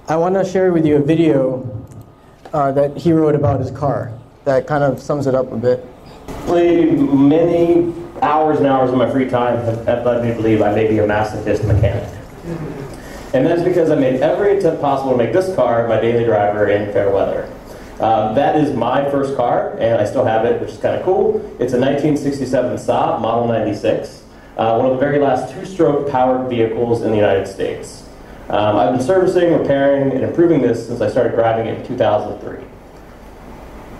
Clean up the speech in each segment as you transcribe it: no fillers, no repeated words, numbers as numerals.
I want to share with you a video that he wrote about his car that kind of sums it up a bit. Many hours and hours of my free time have led me to believe I may be a masochist mechanic. And that's because I made every attempt possible to make this car my daily driver in fair weather. That is my first car, and I still have it, which is kind of cool. It's a 1967 Saab, Model 96, one of the very last two-stroke powered vehicles in the United States. I've been servicing, repairing, and improving this since I started driving it in 2003.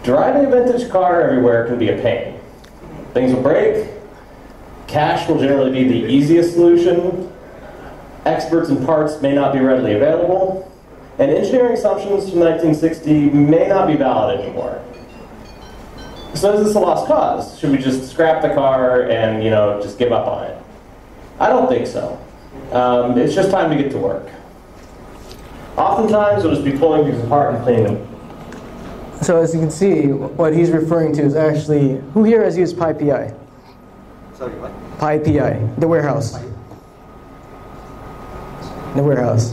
Driving a vintage car everywhere can be a pain. Things will break. Cash will generally be the easiest solution. Experts and parts may not be readily available. And engineering assumptions from 1960 may not be valid anymore. So is this a lost cause? Should we just scrap the car and, just give up on it? I don't think so. It's just time to get to work. Oftentimes, we'll just be pulling these apart and cleaning them. So as you can see, what he's referring to is actually, who here has used PyPI? Sorry, what? PyPI, the warehouse. The warehouse.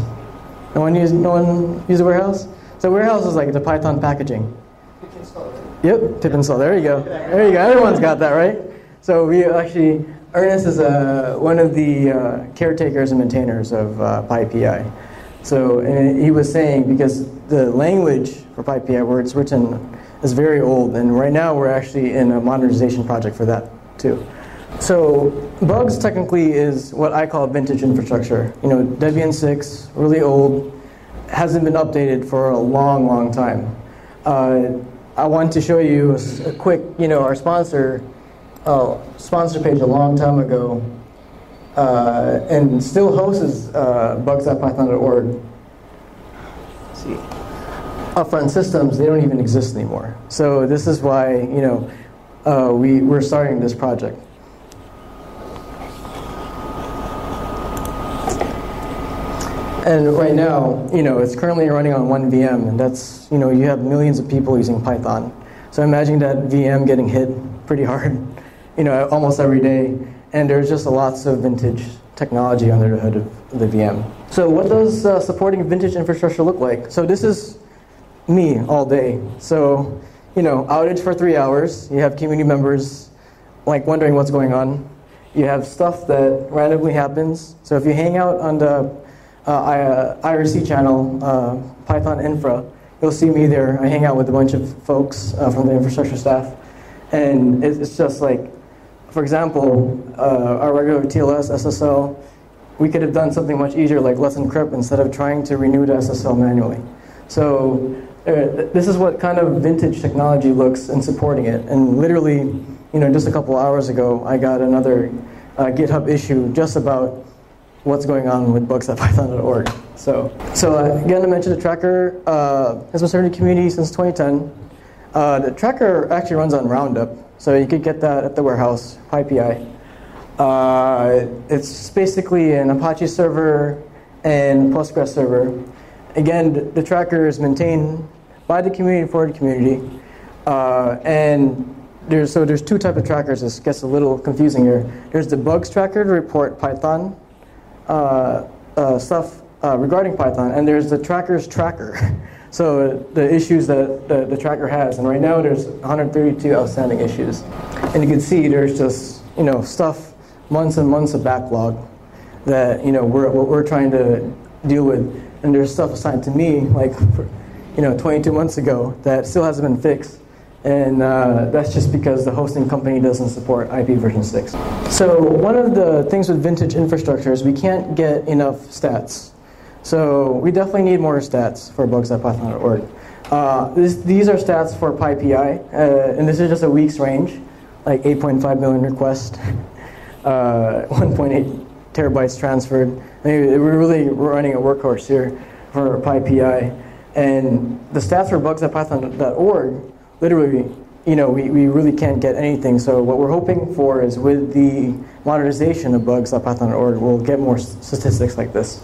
No one use the warehouse? So warehouse is like the Python packaging. Pip install. Yep, pip install. There you go. There you go. Everyone's got that, right? So we actually, Ernest is one of the caretakers and maintainers of PyPI. So and he was saying, because the language for PyPI, where it's written, is very old, and right now we're actually in a modernization project for that too. So bugs technically is what I call vintage infrastructure. Debian 6, really old, hasn't been updated for a long, long time. I want to show you a quick, our sponsor page a long time ago, and still hosts bugs.python.org. Let's see. Upfront systems, they don't even exist anymore. So this is why, we're starting this project. And right now, it's currently running on one VM, and that's, you have millions of people using Python. So imagine that VM getting hit pretty hard, almost every day. And there's just lots of vintage technology under the hood of the VM. So what does supporting vintage infrastructure look like? So this is me all day. So, outage for 3 hours. You have community members wondering what's going on. You have stuff that randomly happens. So if you hang out on the IRC channel, Python Infra, you'll see me there. I hang out with a bunch of folks from the infrastructure staff. And it's just for example, our regular TLS, SSL, we could have done something much easier like Let's Encrypt instead of trying to renew the SSL manually. So this is what kind of vintage technology looks and supporting it. And literally, just a couple hours ago, I got another GitHub issue just about what's going on with bugs.python.org. So again, I mentioned the tracker has been serving the community since 2010. The tracker actually runs on Roundup, so you could get that at the warehouse, PyPI. It's basically an Apache server and Postgres server. Again, the tracker is maintained by the community for the community. And there's two types of trackers. This gets a little confusing here. There's the bugs tracker to report Python stuff regarding Python, and there's the tracker's tracker. So the issues that the tracker has, and right now there's 132 outstanding issues. And you can see there's just stuff, months and months of backlog that we're trying to deal with, and there's stuff assigned to me 22 months ago that still hasn't been fixed. And that's just because the hosting company doesn't support IP version 6. So one of the things with vintage infrastructure is we can't get enough stats. So we definitely need more stats for bugs.python.org. These are stats for PyPI, and this is just a week's range, 8.5 million requests, 1.8 terabytes transferred. We're really running a workhorse here for PyPI. And the stats for bugs.python.org, literally, we really can't get anything. So what we're hoping for is with the modernization of bugs.python.org, we'll get more statistics like this.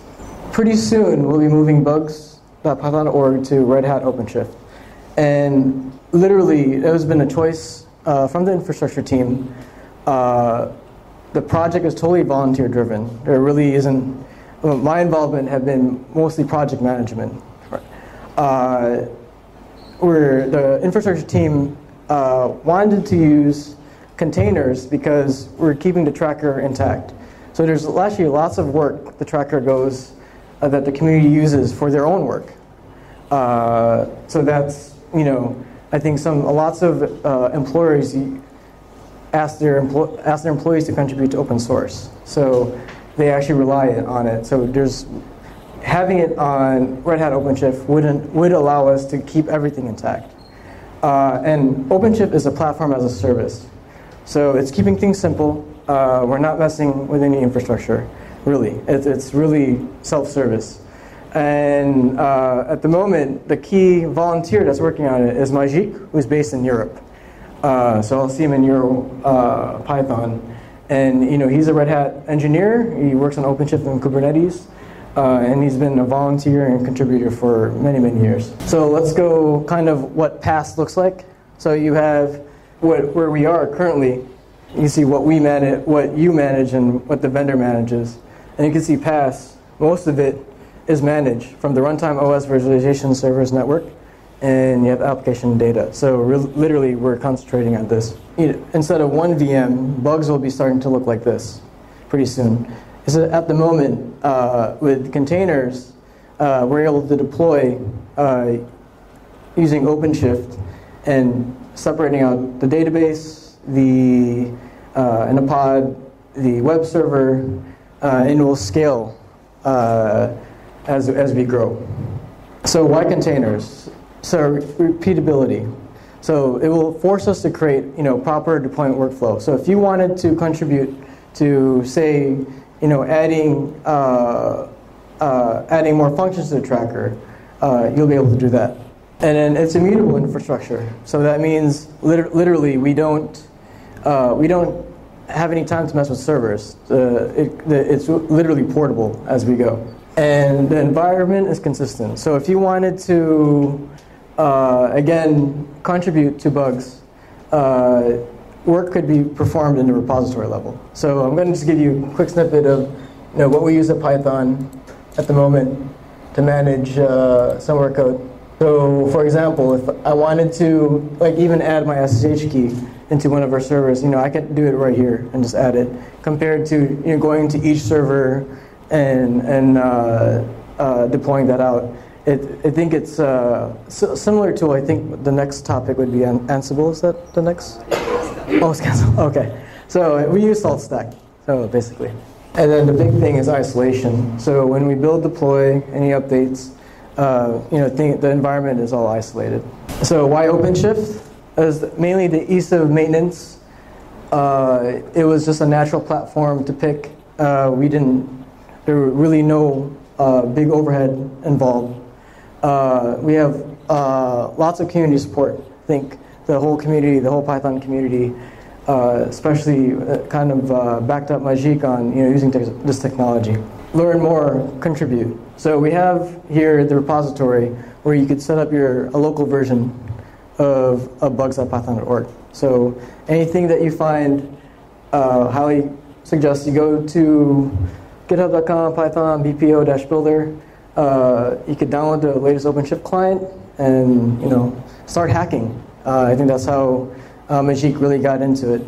Pretty soon, we'll be moving bugs.python.org to Red Hat OpenShift. And literally, there's been a choice from the infrastructure team. The project is totally volunteer-driven. There really isn't. My involvement have been mostly project management. where the infrastructure team wanted to use containers because we're keeping the tracker intact. So there's actually lots of work the tracker goes that the community uses for their own work. So that's, I think lots of employers ask their employees to contribute to open source. So they actually rely on it. So having it on Red Hat OpenShift would allow us to keep everything intact. And OpenShift is a platform as a service. So it's keeping things simple. We're not messing with any infrastructure, really. It's really self-service. And at the moment, the key volunteer that's working on it is Majik, who's based in Europe. So I'll see him in Euro Python. And he's a Red Hat engineer. He works on OpenShift and Kubernetes. And he's been a volunteer and contributor for many, many years. So let's go kind of what PaaS looks like. So you have where we are currently. You see what we manage, what you manage, and what the vendor manages. And you can see PaaS, most of it is managed from the runtime OS virtualization servers network, and you have application data. So literally, we're concentrating on this. Instead of one VM, bugs will be starting to look like this pretty soon. So at the moment, with containers, we're able to deploy using OpenShift and separating out the database, the in a pod, the web server, and it will scale as we grow. So why containers? So repeatability. So it will force us to create proper deployment workflow. So if you wanted to contribute to, say, adding more functions to the tracker, you'll be able to do that. And then it's immutable infrastructure. So that means literally we don't have any time to mess with servers. It's literally portable as we go. And the environment is consistent. So if you wanted to, again, contribute to bugs, work could be performed in the repository level. So I'm going to just give you a quick snippet of what we use at Python at the moment to manage some of our code. So for example, if I wanted to even add my SSH key into one of our servers, I could do it right here and just add it, compared to going to each server and deploying that out. I think it's similar to, I think the next topic would be Ansible. Is that the next? Oh, it's Ansible. Okay. So we use SaltStack, so basically. And then the big thing is isolation. So when we build, deploy, any updates, the environment is all isolated. So why OpenShift? As mainly the ease of maintenance. It was just a natural platform to pick. There were really no big overhead involved. We have lots of community support. I think the whole community, the whole Python community, especially kind of backed up Majik on using this technology. Learn more, contribute. So we have here the repository where you could set up a local version of bugs.python.org. So anything that you find, highly suggest you go to github.com, Python, BPO-builder. You could download the latest OpenShift client and start hacking. I think that's how Majik really got into it.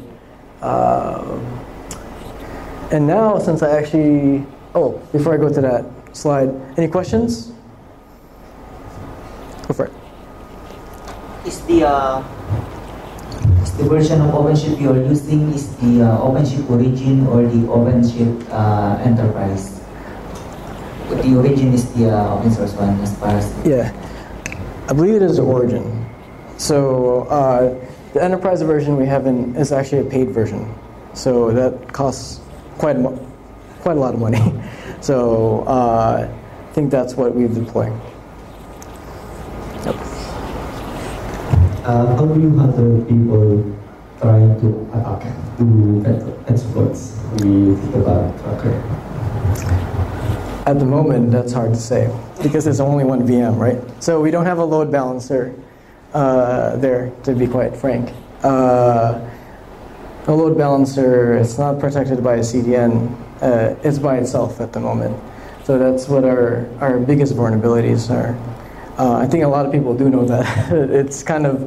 And now, since I actually, before I go to that slide, any questions? Go for it. Is the version of OpenShift you're using is the OpenShift Origin or the OpenShift Enterprise? But the Origin is the open source one as far as... Yeah, I believe it is the Origin. So the Enterprise version we have is actually a paid version. So that costs quite a lot of money. So I think that's what we've deployed. Yep. How do you handle people trying to attack, do exploits with the tracker? At the moment, that's hard to say because there's only one VM, right? So we don't have a load balancer there, to be quite frank. A load balancer, it's not protected by a CDN. It's by itself at the moment. So that's what our biggest vulnerabilities are. I think a lot of people do know that. It's kind of,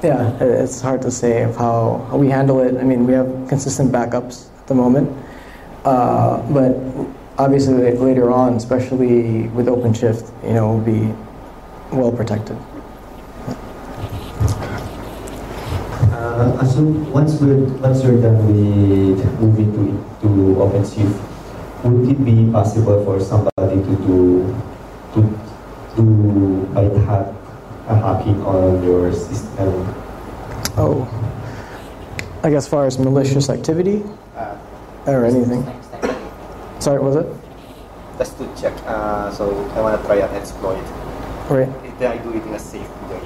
it's hard to say of how we handle it. I mean, we have consistent backups at the moment, but obviously later on, especially with OpenShift, we'll be well protected. So once we're done with moving to OpenShift, would it be possible for somebody to do hacking on your system? Oh, like as far as malicious activity or anything? Sorry, what was it? Just to check, so I want to try an exploit. Right. Then I do it in a safe way.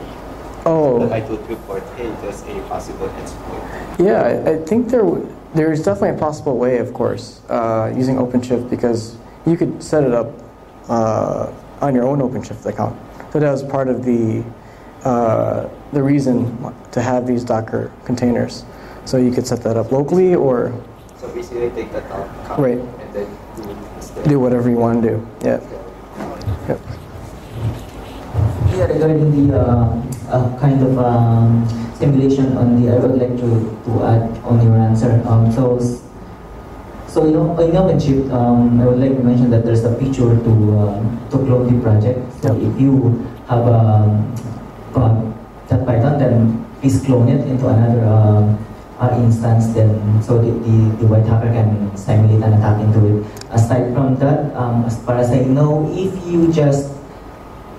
Oh. Then I do report, hey, there's a possible exploit. Yeah, I think there's definitely a possible way, of course, using OpenShift, because you could set it up on your own OpenShift account. So that was part of the reason to have these Docker containers. So you could set that up locally, or So basically, I take that account right, and then do whatever you want to do. Yeah. Yep. Yeah, regarding the kind of simulation on the, I would like to add on your answer. So in OpenShift, I would like to mention that there's a feature to clone the project. So if you have that Python, then please clone it into another instance. Then so the white hacker can simulate an attack into it. Aside from that, as far as I know, if you just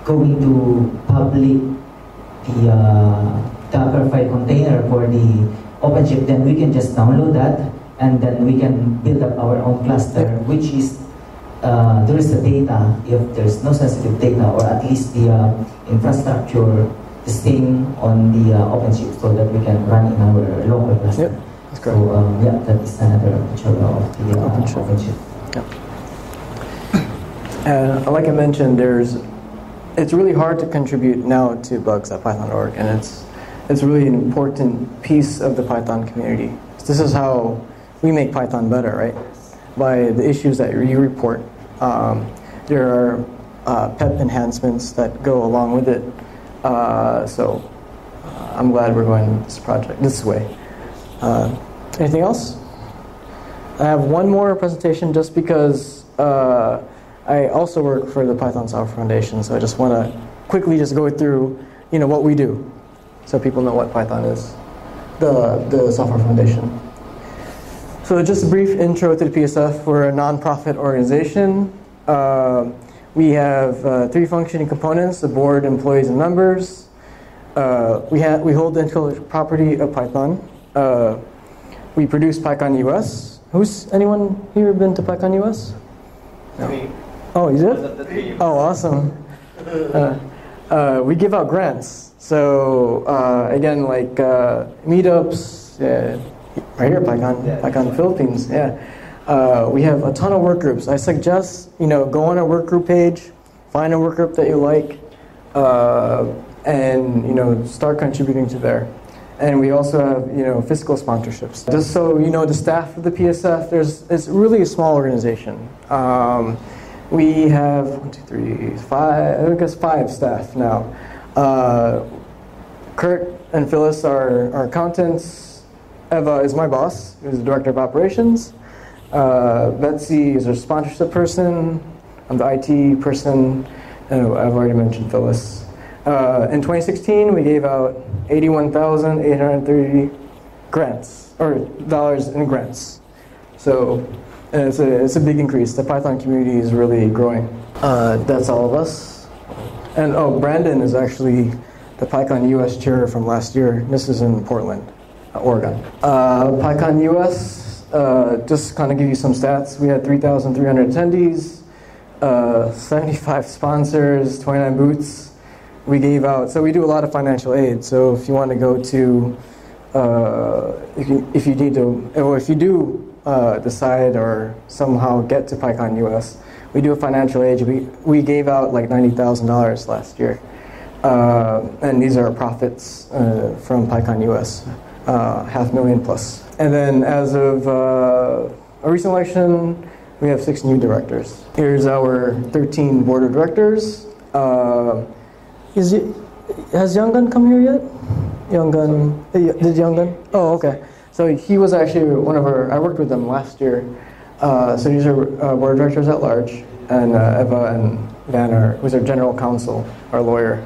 going to public the Docker file container for the OpenShift, then we can just download that, and then we can build up our own cluster, which is there is the data, if there's no sensitive data, or at least the infrastructure the same on the OpenShift, so that we can run in our local cluster. Yep, that's correct. So that is another feature of the OpenShift. Yep. Like I mentioned, it's really hard to contribute now to bugs at Python.org, and it's really an important piece of the Python community. This is how we make Python better, right? By the issues that you report. There are PEP enhancements that go along with it. So I'm glad we're going this way. Anything else? I have one more presentation just because I also work for the Python Software Foundation, so I just want to quickly just go through what we do, so people know what Python is, the Software Foundation. So just a brief intro to the PSF. We're a non-profit organization. We have 3 functioning components: the board, employees, and members. We hold the intellectual property of Python. We produce PyCon US. Anyone here been to PyCon US? No. Oh, you did? Oh, awesome. We give out grants. So again, like meetups, right here, PyCon Philippines. Yeah. We have a ton of work groups. I suggest go on a work group page, find a work group that you like, and start contributing to there. And we also have fiscal sponsorships. Just so the staff of the PSF, it's really a small organization. We have 1, 2, 3, 5. I guess 5 staff now. Kurt and Phyllis are accountants. Eva is my boss, who's the director of operations. Betsy is our sponsorship person. I'm the IT person. I've already mentioned Phyllis. In 2016, we gave out $81,830 grants, or dollars in grants. So it's a big increase. The Python community is really growing. That's all of us. And Brandon is actually the PyCon US chair from last year. This is in Portland, Oregon. PyCon US, just kind of give you some stats. We had 3,300 attendees, 75 sponsors, 29 booths. We gave out, so we do a lot of financial aid. So if you want to go to, if you do decide or somehow get to PyCon US, we do a financial aid. We gave out like $90,000 last year. And these are profits from PyCon US, $500,000 plus. And then as of a recent election, We have 6 new directors. Here's our 13 board of directors. Has Younggun come here yet? Younggun, did Younggun? Oh, okay. So he was actually I worked with them last year. So these are board of directors at large, and Eva and Van who's our general counsel, our lawyer,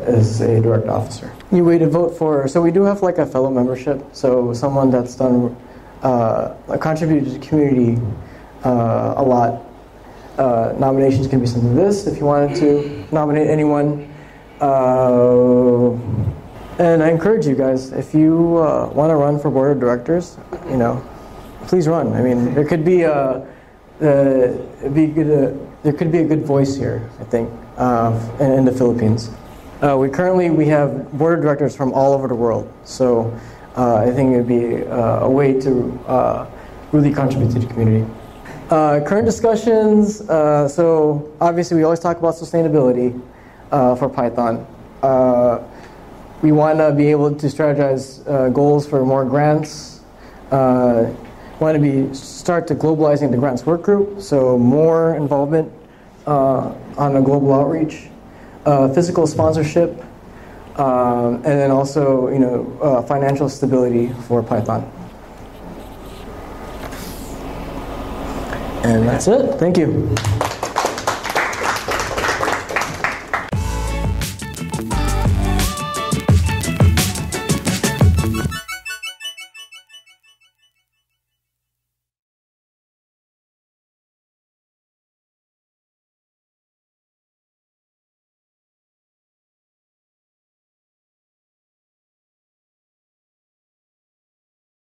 is a direct officer. New way to vote for, so we do have like a fellow membership, so someone that's done, contributed to the community a lot. Nominations can be sent to this if you wanted to nominate anyone. And I encourage you guys, if you want to run for board of directors, please run. I mean, there could be there could be a good voice here, I think, in the Philippines. We have board of directors from all over the world, so I think it would be a way to really contribute to the community. Current discussions, so obviously we always talk about sustainability for Python. We want to be able to strategize goals for more grants. Want to start to globalizing the grants work group, so more involvement on a global outreach, physical sponsorship, and then also financial stability for Python. And that's it. Thank you.